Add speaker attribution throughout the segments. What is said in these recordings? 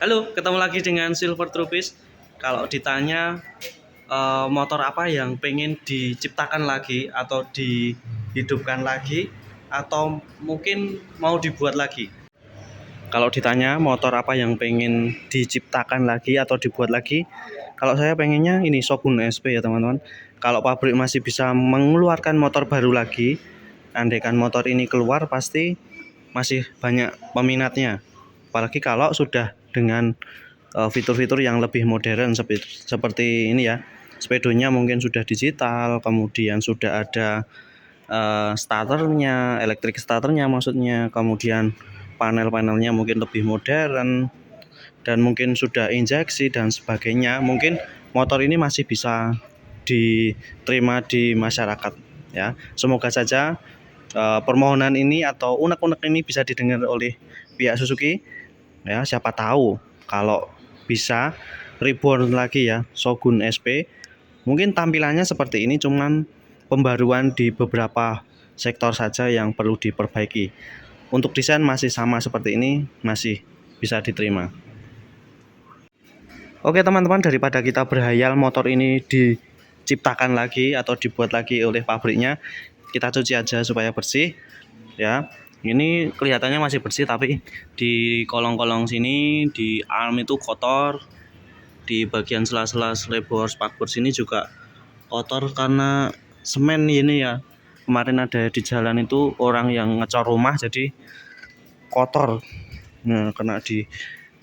Speaker 1: Halo, ketemu lagi dengan Silver Trupis. Kalau ditanya motor apa yang pengen diciptakan lagi atau dihidupkan lagi atau mungkin mau dibuat lagi. Kalau ditanya motor apa yang pengen diciptakan lagi atau dibuat lagi, kalau saya pengennya ini Shogun SP ya teman-teman. Kalau pabrik masih bisa mengeluarkan motor baru lagi, andaikan motor ini keluar pasti masih banyak peminatnya. Apalagi kalau sudah dengan fitur-fitur yang lebih modern seperti ini ya. Speedonya mungkin sudah digital, kemudian sudah ada starternya, elektrik starternya maksudnya, kemudian panel-panelnya mungkin lebih modern dan mungkin sudah injeksi dan sebagainya. Mungkin motor ini masih bisa diterima di masyarakat ya. Semoga saja permohonan ini atau unek-unek ini bisa didengar oleh pihak Suzuki ya. Siapa tahu kalau bisa reborn lagi ya Shogun SP. Mungkin tampilannya seperti ini, cuman pembaruan di beberapa sektor saja yang perlu diperbaiki. Untuk desain masih sama seperti ini, masih bisa diterima. Oke teman-teman, daripada kita berhayal motor ini diciptakan lagi atau dibuat lagi oleh pabriknya, kita cuci aja supaya bersih ya. Ini kelihatannya masih bersih, tapi di kolong-kolong sini di arm itu kotor, di bagian sela-sela slebor spakbor sini juga kotor karena semen ini ya. Kemarin ada di jalan itu orang yang ngecor rumah jadi kotor. Nah, kena di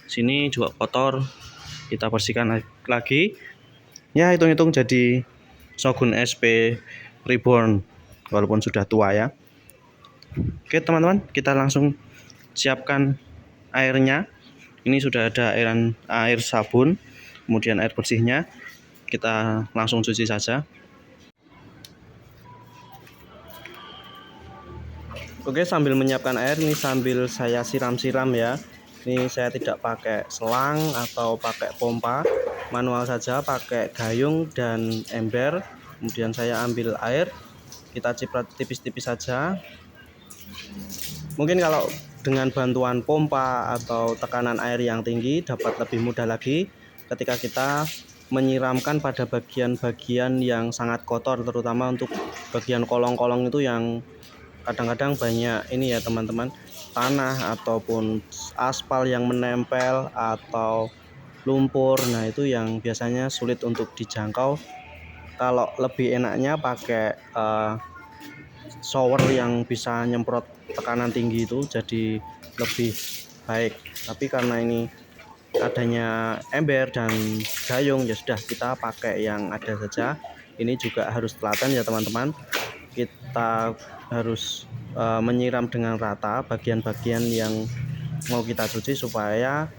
Speaker 1: sini juga kotor. Kita bersihkan lagi. Ya, hitung-hitung jadi Shogun SP Reborn walaupun sudah tua ya. Oke, teman-teman, kita langsung siapkan airnya. Ini sudah ada air sabun, kemudian air bersihnya. Kita langsung cuci saja. Oke, sambil menyiapkan air ini sambil saya siram-siram ya. Ini saya tidak pakai selang atau pakai pompa, manual saja pakai gayung dan ember. Kemudian saya ambil air, kita ciprat tipis-tipis saja. Mungkin kalau dengan bantuan pompa atau tekanan air yang tinggi dapat lebih mudah lagi ketika kita menyiramkan pada bagian-bagian yang sangat kotor, terutama untuk bagian kolong-kolong itu yang kadang-kadang banyak ini ya teman-teman, tanah ataupun aspal yang menempel atau lumpur. Nah itu yang biasanya sulit untuk dijangkau. Kalau lebih enaknya pakai shower yang bisa nyemprot tekanan tinggi itu jadi lebih baik. Tapi karena ini adanya ember dan gayung, ya sudah kita pakai yang ada saja. Ini juga harus telaten ya teman-teman. Kita harus menyiram dengan rata bagian-bagian yang mau kita cuci supaya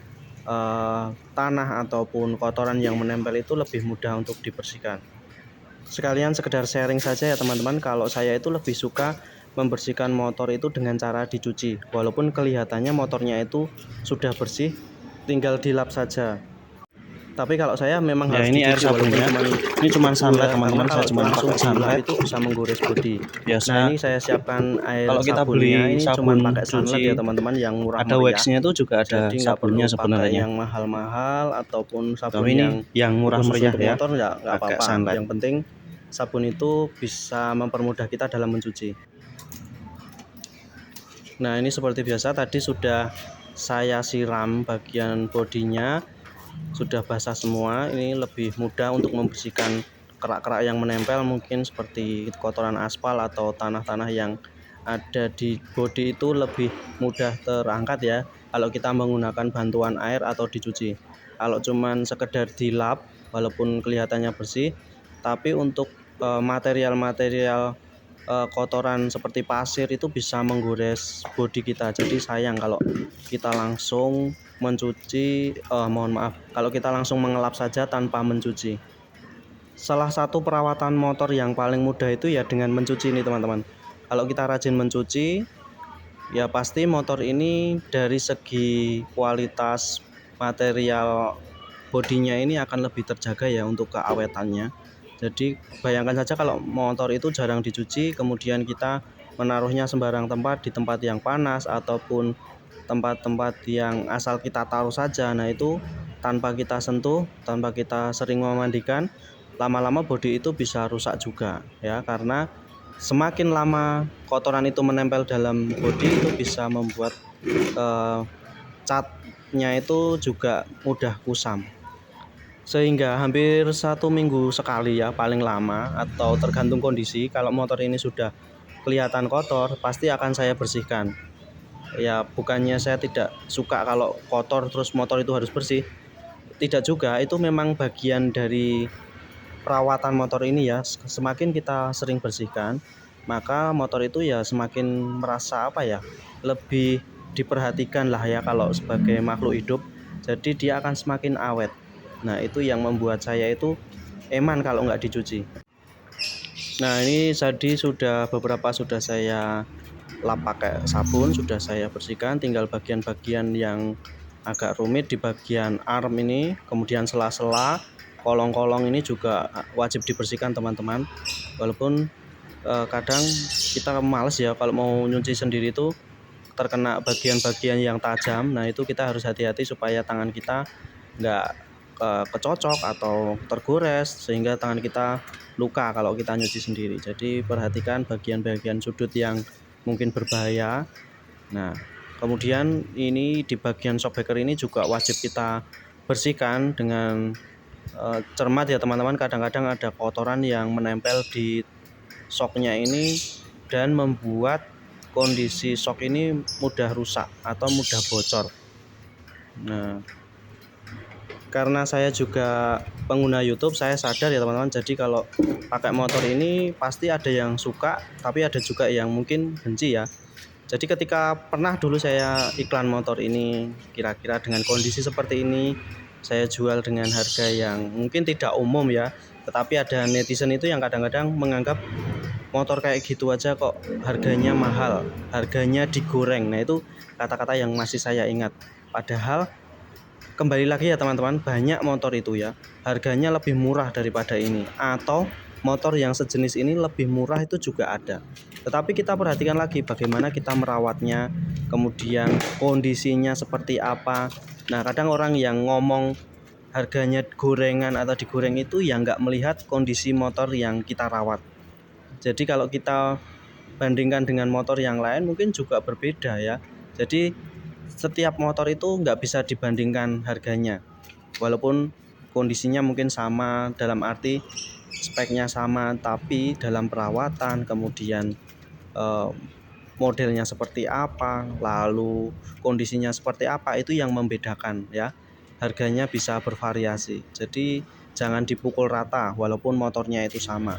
Speaker 1: tanah ataupun kotoran yang menempel itu lebih mudah untuk dibersihkan. Sekalian sekedar sharing saja ya teman-teman, kalau saya itu lebih suka membersihkan motor itu dengan cara dicuci. Walaupun kelihatannya motornya itu sudah bersih, tinggal dilap saja. Tapi kalau saya memang ya harus ini air sabunnya. Ini cuma sunlight teman-teman, saya cuma langsung sunlight itu bisa menggores bodi. Biasa. Nah, ini saya siapkan air kalau kita beli sabun pakai sunlight ya teman-teman yang murah. Ada waxnya itu juga ada sabunnya sebenarnya. Yang mahal-mahal ataupun sabun yang murah meriah ya. Motor nggak apa-apa. Yang penting sabun itu bisa mempermudah kita dalam mencuci. Nah, ini seperti biasa tadi sudah saya siram bagian bodinya. Sudah basah semua, ini lebih mudah untuk membersihkan kerak-kerak yang menempel, mungkin seperti kotoran aspal atau tanah-tanah yang ada di bodi itu lebih mudah terangkat ya kalau kita menggunakan bantuan air atau dicuci. Kalau cuman sekedar dilap walaupun kelihatannya bersih, tapi untuk material-material kotoran seperti pasir itu bisa menggores bodi kita. Jadi sayang kalau kita langsung mencuci, kalau kita langsung mengelap saja tanpa mencuci. Salah satu perawatan motor yang paling mudah itu ya dengan mencuci ini teman-teman. Kalau kita rajin mencuci, ya pasti motor ini dari segi kualitas material bodinya ini akan lebih terjaga ya untuk keawetannya. Jadi bayangkan saja kalau motor itu jarang dicuci, kemudian kita menaruhnya sembarang tempat, di tempat yang panas ataupun tempat-tempat yang asal kita taruh saja. Nah itu tanpa kita sentuh, tanpa kita sering memandikan, lama-lama bodi itu bisa rusak juga ya, karena semakin lama kotoran itu menempel dalam bodi itu bisa membuat catnya itu juga mudah kusam, sehingga hampir 1 minggu sekali ya paling lama, atau tergantung kondisi. Kalau motor ini sudah kelihatan kotor pasti akan saya bersihkan ya. Bukannya saya tidak suka kalau kotor terus motor itu harus bersih, tidak juga, itu memang bagian dari perawatan motor ini ya. Semakin kita sering bersihkan, maka motor itu ya semakin merasa lebih diperhatikan lah ya kalau sebagai makhluk hidup. Jadi dia akan semakin awet. Nah itu yang membuat saya itu eman kalau nggak dicuci. Nah ini tadi beberapa sudah saya lap pakai sabun, sudah saya bersihkan. Tinggal bagian-bagian yang agak rumit di bagian arm ini, kemudian sela-sela, kolong-kolong ini juga wajib dibersihkan teman-teman. Walaupun kadang kita males ya kalau mau nyuci sendiri itu terkena bagian-bagian yang tajam. Nah itu kita harus hati-hati supaya tangan kita nggak kecocok atau tergores sehingga tangan kita luka kalau kita nyuci sendiri. Jadi perhatikan bagian-bagian sudut yang mungkin berbahaya. Nah kemudian ini di bagian shock breaker ini juga wajib kita bersihkan dengan cermat ya teman-teman. Kadang-kadang ada kotoran yang menempel di shocknya ini dan membuat kondisi shock ini mudah rusak atau mudah bocor. Nah karena saya juga pengguna YouTube, saya sadar ya teman-teman. Jadi kalau pakai motor ini pasti ada yang suka, tapi ada juga yang mungkin benci ya. Jadi ketika pernah dulu saya iklan motor ini kira-kira dengan kondisi seperti ini, saya jual dengan harga yang mungkin tidak umum ya, tetapi ada netizen itu yang kadang-kadang menganggap motor kayak gitu aja kok harganya mahal, harganya digoreng. Nah itu kata-kata yang masih saya ingat. Padahal kembali lagi ya teman-teman, banyak motor itu ya harganya lebih murah daripada ini, atau motor yang sejenis ini lebih murah itu juga ada. Tetapi kita perhatikan lagi bagaimana kita merawatnya, kemudian kondisinya seperti apa. Nah kadang orang yang ngomong harganya gorengan atau digoreng itu yang nggak melihat kondisi motor yang kita rawat. Jadi kalau kita bandingkan dengan motor yang lain mungkin juga berbeda ya. Jadi setiap motor itu nggak bisa dibandingkan harganya, walaupun kondisinya mungkin sama, dalam arti speknya sama, tapi dalam perawatan, kemudian modelnya seperti apa, lalu kondisinya seperti apa, itu yang membedakan ya. Harganya bisa bervariasi, jadi jangan dipukul rata walaupun motornya itu sama.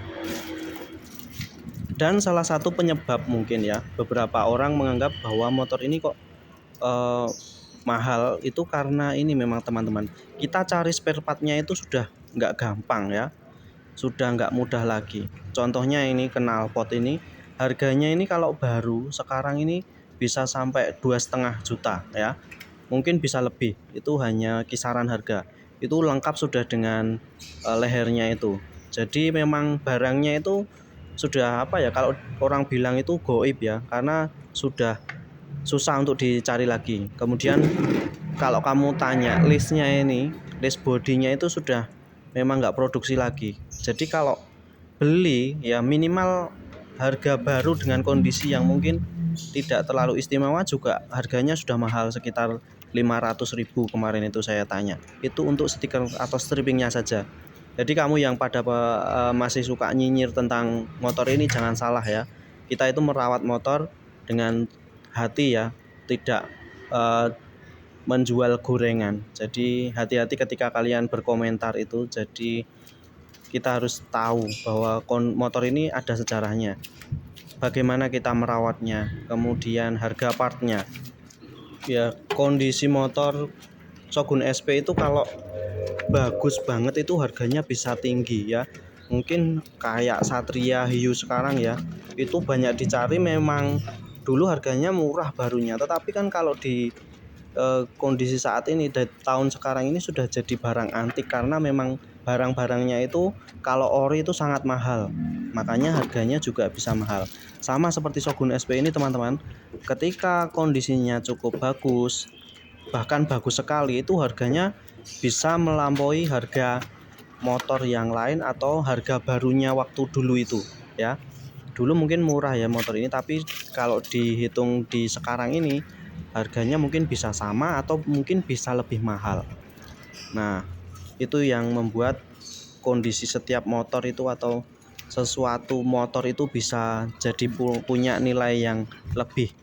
Speaker 1: Dan salah satu penyebab mungkin ya, beberapa orang menganggap bahwa motor ini kok mahal itu karena ini memang teman-teman, kita cari spare partnya itu sudah nggak gampang ya, sudah nggak mudah lagi. Contohnya ini knalpot ini, harganya ini kalau baru sekarang ini bisa sampai 2,5 juta ya, mungkin bisa lebih. Itu hanya kisaran harga, itu lengkap sudah dengan lehernya itu. Jadi memang barangnya itu sudah kalau orang bilang itu goib ya, karena sudah susah untuk dicari lagi. Kemudian kalau kamu tanya listnya ini, list bodinya itu sudah memang nggak produksi lagi. Jadi kalau beli ya minimal harga baru dengan kondisi yang mungkin tidak terlalu istimewa juga harganya sudah mahal, sekitar 500.000 kemarin itu saya tanya. Itu untuk stiker atau strippingnya saja. Jadi kamu yang pada masih suka nyinyir tentang motor ini, jangan salah ya. Kita itu merawat motor dengan hati ya, tidak menjual gorengan. Jadi hati-hati ketika kalian berkomentar itu. Jadi kita harus tahu bahwa motor ini ada sejarahnya, bagaimana kita merawatnya, kemudian harga partnya ya. Kondisi motor Shogun SP itu kalau bagus banget itu harganya bisa tinggi ya, mungkin kayak Satria, Hiyu sekarang ya, itu banyak dicari. Memang dulu harganya murah barunya, tetapi kan kalau di kondisi saat ini dari tahun sekarang ini sudah jadi barang antik, karena memang barang-barangnya itu kalau ori itu sangat mahal, makanya harganya juga bisa mahal. Sama seperti Shogun SP ini teman-teman, ketika kondisinya cukup bagus, bahkan bagus sekali, itu harganya bisa melampaui harga motor yang lain atau harga barunya waktu dulu itu ya. Dulu mungkin murah ya motor ini, tapi kalau dihitung di sekarang ini harganya mungkin bisa sama atau mungkin bisa lebih mahal. Nah, itu yang membuat kondisi setiap motor itu atau sesuatu motor itu bisa jadi punya nilai yang lebih.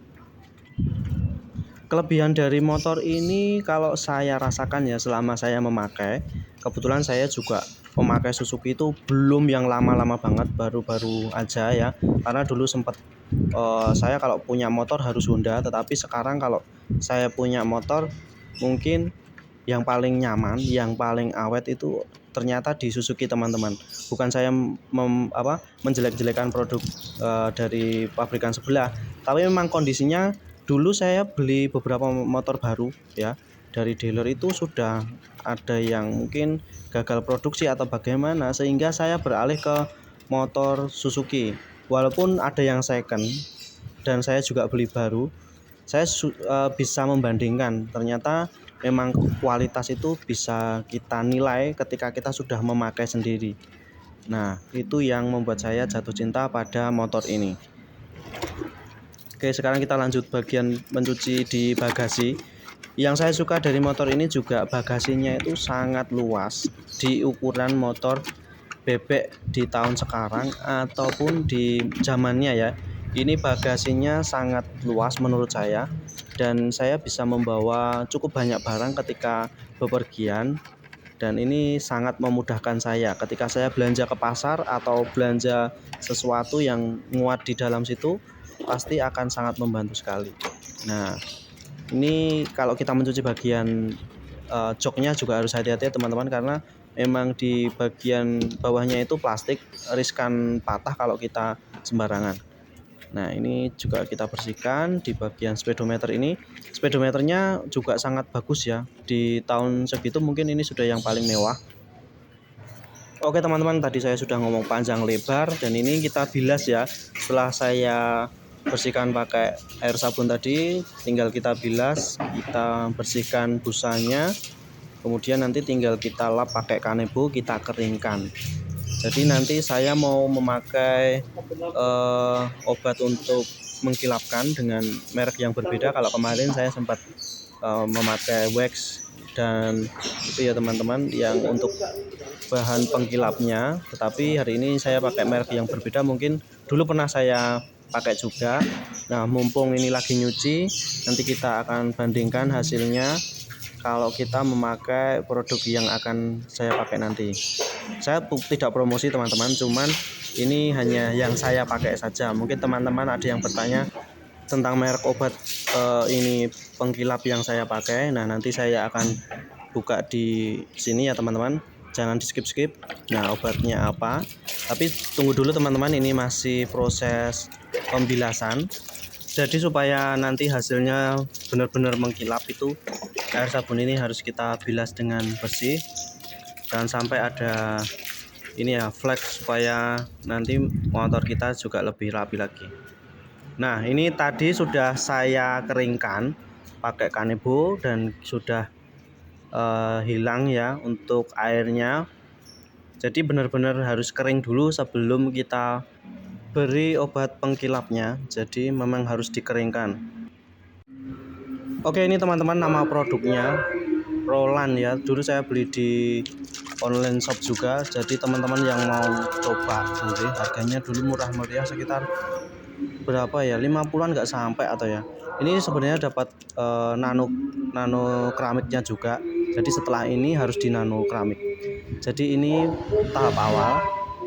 Speaker 1: Kelebihan dari motor ini kalau saya rasakan ya selama saya memakai, kebetulan saya juga memakai Suzuki itu belum yang lama-lama banget, baru-baru aja ya. Karena dulu sempat saya kalau punya motor harus Honda, tetapi sekarang kalau saya punya motor mungkin yang paling nyaman, yang paling awet itu ternyata di Suzuki teman-teman. Bukan saya menjelek-jelekan produk dari pabrikan sebelah, tapi memang kondisinya dulu saya beli beberapa motor baru ya dari dealer itu sudah ada yang mungkin gagal produksi atau bagaimana, sehingga saya beralih ke motor Suzuki. Walaupun ada yang second dan saya juga beli baru, saya bisa membandingkan. Ternyata memang kualitas itu bisa kita nilai ketika kita sudah memakai sendiri. Nah, itu yang membuat saya jatuh cinta pada motor ini. Oke, sekarang kita lanjut bagian mencuci di bagasi. Yang saya suka dari motor ini juga bagasinya itu sangat luas di ukuran motor bebek di tahun sekarang ataupun di zamannya ya. Ini bagasinya sangat luas menurut saya, dan saya bisa membawa cukup banyak barang ketika bepergian, dan ini sangat memudahkan saya ketika saya belanja ke pasar atau belanja sesuatu yang muat di dalam situ, pasti akan sangat membantu sekali. Nah, ini kalau kita mencuci bagian joknya juga harus hati-hati ya teman-teman, karena memang di bagian bawahnya itu plastik, riskan patah kalau kita sembarangan. Nah, ini juga kita bersihkan di bagian speedometer ini. Speedometernya juga sangat bagus ya. Di tahun segitu mungkin ini sudah yang paling mewah. Oke teman-teman, tadi saya sudah ngomong panjang lebar, dan ini kita bilas ya. Setelah saya bersihkan pakai air sabun tadi, tinggal kita bilas, kita bersihkan busanya, kemudian nanti tinggal kita lap pakai kanebo, kita keringkan. Jadi nanti saya mau memakai obat untuk mengkilapkan dengan merek yang berbeda. Kalau kemarin saya sempat memakai wax, dan itu ya teman-teman yang untuk bahan pengkilapnya, tetapi hari ini saya pakai merek yang berbeda. Mungkin dulu pernah saya pakai juga. Nah, mumpung ini lagi nyuci, nanti kita akan bandingkan hasilnya kalau kita memakai produk yang akan saya pakai nanti. Saya tidak promosi teman-teman, cuman ini hanya yang saya pakai saja. Mungkin teman-teman ada yang bertanya tentang merek obat ini pengkilap yang saya pakai. Nah, nanti saya akan buka di sini ya teman-teman, jangan di skip-skip. Nah, obatnya apa? Tapi tunggu dulu teman-teman, ini masih proses pembilasan. Jadi supaya nanti hasilnya benar-benar mengkilap, itu air sabun ini harus kita bilas dengan bersih, jangan sampai ada ini ya flek, supaya nanti motor kita juga lebih rapi lagi. Nah, ini tadi sudah saya keringkan pakai kanebo dan sudah hilang ya untuk airnya. Jadi benar-benar harus kering dulu sebelum kita beri obat pengkilapnya. Jadi memang harus dikeringkan. Oke, ini teman-teman nama produknya Roland ya. Dulu saya beli di online shop juga. Jadi teman-teman yang mau coba boleh. Harganya dulu murah meriah, sekitar berapa ya, 50-an nggak sampai atau ya. Ini sebenarnya dapat nano keramiknya juga. Jadi setelah ini harus di nano keramik. Jadi ini tahap awal,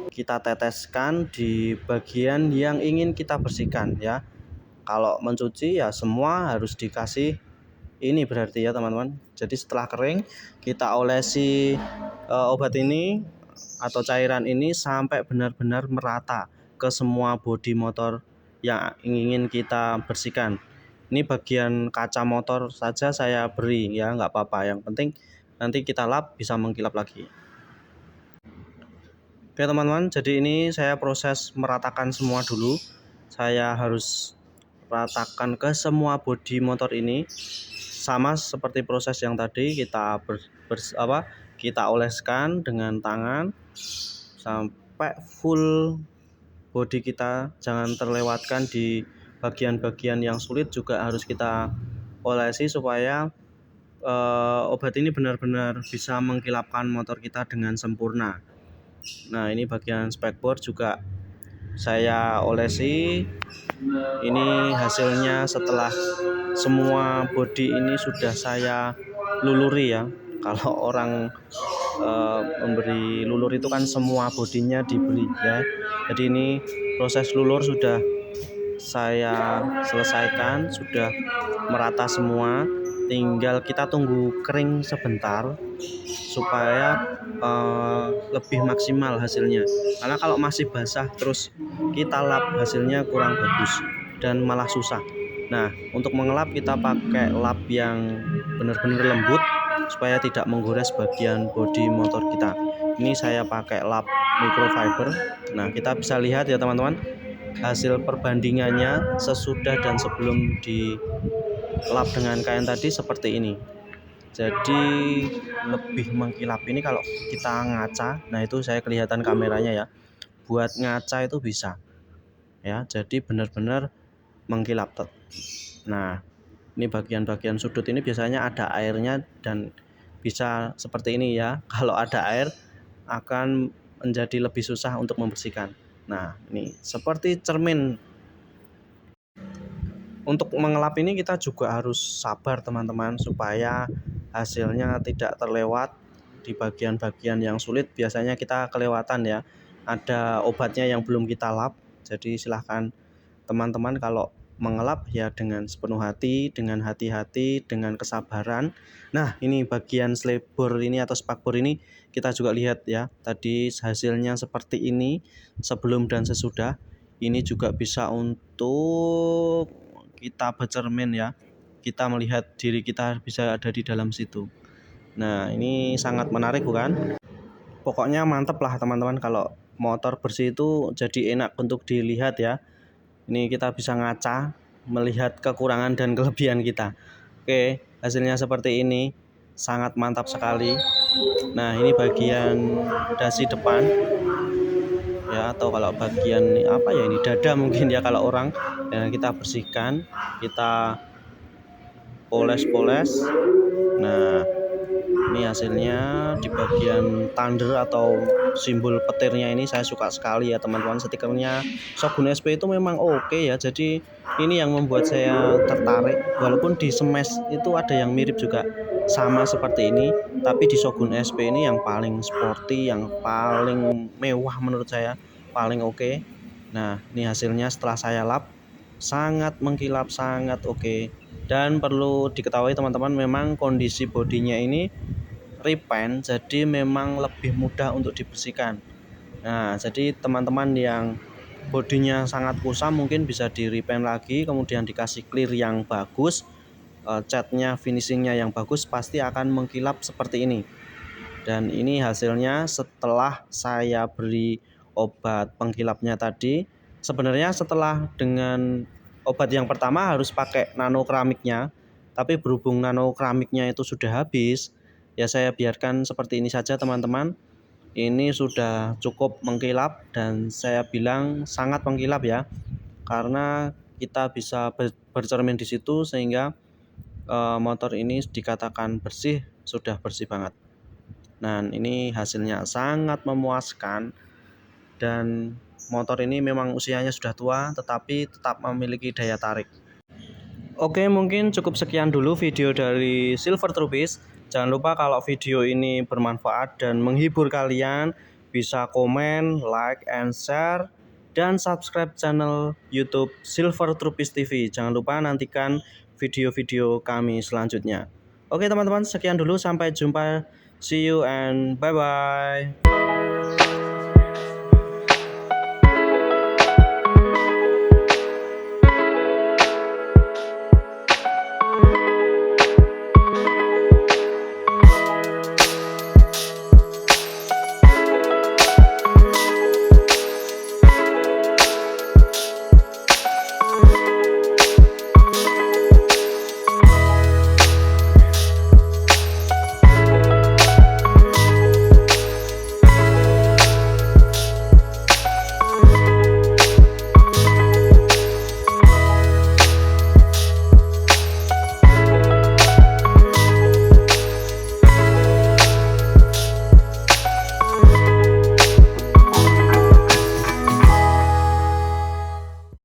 Speaker 1: kita teteskan di bagian yang ingin kita bersihkan ya. Kalau mencuci ya semua harus dikasih ini berarti ya teman-teman. Jadi setelah kering, kita olesi obat ini atau cairan ini sampai benar-benar merata ke semua bodi motor yang ingin kita bersihkan. Ini bagian kaca motor saja saya beri ya, nggak apa-apa. Yang penting nanti kita lap bisa mengkilap lagi. Oke teman-teman, jadi ini saya proses meratakan semua dulu. Saya harus ratakan ke semua bodi motor ini, sama seperti proses yang tadi kita kita oleskan dengan tangan sampai full bodi kita. Jangan terlewatkan di bagian-bagian yang sulit juga harus kita olesi supaya obat ini benar-benar bisa mengkilapkan motor kita dengan sempurna. Nah, ini bagian spekboard juga saya olesi. Ini hasilnya setelah semua bodi ini sudah saya luluri ya. Kalau orang memberi lulur itu kan semua bodinya diberi ya. Jadi ini proses lulur sudah saya selesaikan, sudah merata semua. Tinggal kita tunggu kering sebentar supaya lebih maksimal hasilnya. Karena kalau masih basah terus kita lap hasilnya kurang bagus dan malah susah. Nah, untuk mengelap kita pakai lap yang benar-benar lembut supaya tidak menggores bagian bodi motor kita. Ini saya pakai lap microfiber. Nah, kita bisa lihat ya teman-teman, hasil perbandingannya sesudah dan sebelum di lap dengan kain tadi seperti ini. Jadi lebih mengkilap ini kalau kita ngaca. Nah, itu saya kelihatan kameranya ya. Buat ngaca itu bisa ya, jadi benar-benar mengkilap. Nah, ini bagian-bagian sudut ini biasanya ada airnya dan bisa seperti ini ya. Kalau ada air akan menjadi lebih susah untuk membersihkan. Nah, ini seperti cermin. Untuk mengelap ini kita juga harus sabar teman-teman, supaya hasilnya tidak terlewat di bagian-bagian yang sulit. Biasanya kita kelewatan ya, ada obatnya yang belum kita lap. Jadi silahkan teman-teman kalau mengelap ya dengan sepenuh hati, dengan hati-hati, dengan kesabaran. Nah, ini bagian slebor ini atau spakbor ini kita juga lihat ya. Tadi hasilnya seperti ini sebelum dan sesudah. Ini juga bisa untuk kita bercermin ya. Kita melihat diri kita bisa ada di dalam situ. Nah, ini sangat menarik bukan? Pokoknya mantep lah teman-teman, kalau motor bersih itu jadi enak untuk dilihat ya. Ini kita bisa ngaca, melihat kekurangan dan kelebihan kita. Oke, hasilnya seperti ini. Sangat mantap sekali. Nah, ini bagian dasi depan ya, atau kalau bagian apa ya, ini dada mungkin ya kalau orang. Dan kita bersihkan, kita poles-poles. Nah, ini hasilnya di bagian thunder atau simbol petirnya ini saya suka sekali ya teman-teman. Stikernya Shogun SP itu memang oke ya. Jadi ini yang membuat saya tertarik. Walaupun di Smash itu ada yang mirip juga sama seperti ini, tapi di Shogun SP ini yang paling sporty, yang paling mewah menurut saya, paling oke. Nah, ini hasilnya setelah saya lap sangat mengkilap, sangat oke. Dan perlu diketahui teman-teman, memang kondisi bodinya ini repaint, jadi memang lebih mudah untuk dibersihkan. Nah, jadi teman-teman yang bodinya sangat kusam mungkin bisa di repaint lagi, kemudian dikasih clear yang bagus, catnya, finishingnya yang bagus, pasti akan mengkilap seperti ini. Dan ini hasilnya setelah saya beri obat pengkilapnya tadi. Sebenarnya setelah dengan obat yang pertama harus pakai nano keramiknya, tapi berhubung nano keramiknya itu sudah habis, ya saya biarkan seperti ini saja teman-teman. Ini sudah cukup mengkilap dan saya bilang sangat mengkilap ya, karena kita bisa bercermin di situ sehingga motor ini dikatakan bersih, sudah bersih banget. Nah, ini hasilnya sangat memuaskan, dan motor ini memang usianya sudah tua tetapi tetap memiliki daya tarik. Oke, mungkin cukup sekian dulu video dari Silver Trubis. Jangan lupa kalau video ini bermanfaat dan menghibur kalian, bisa komen, like, and share, dan subscribe channel YouTube Silver Trubis TV. Jangan lupa nantikan video-video kami selanjutnya. Oke teman-teman, sekian dulu, sampai jumpa. See you and bye-bye.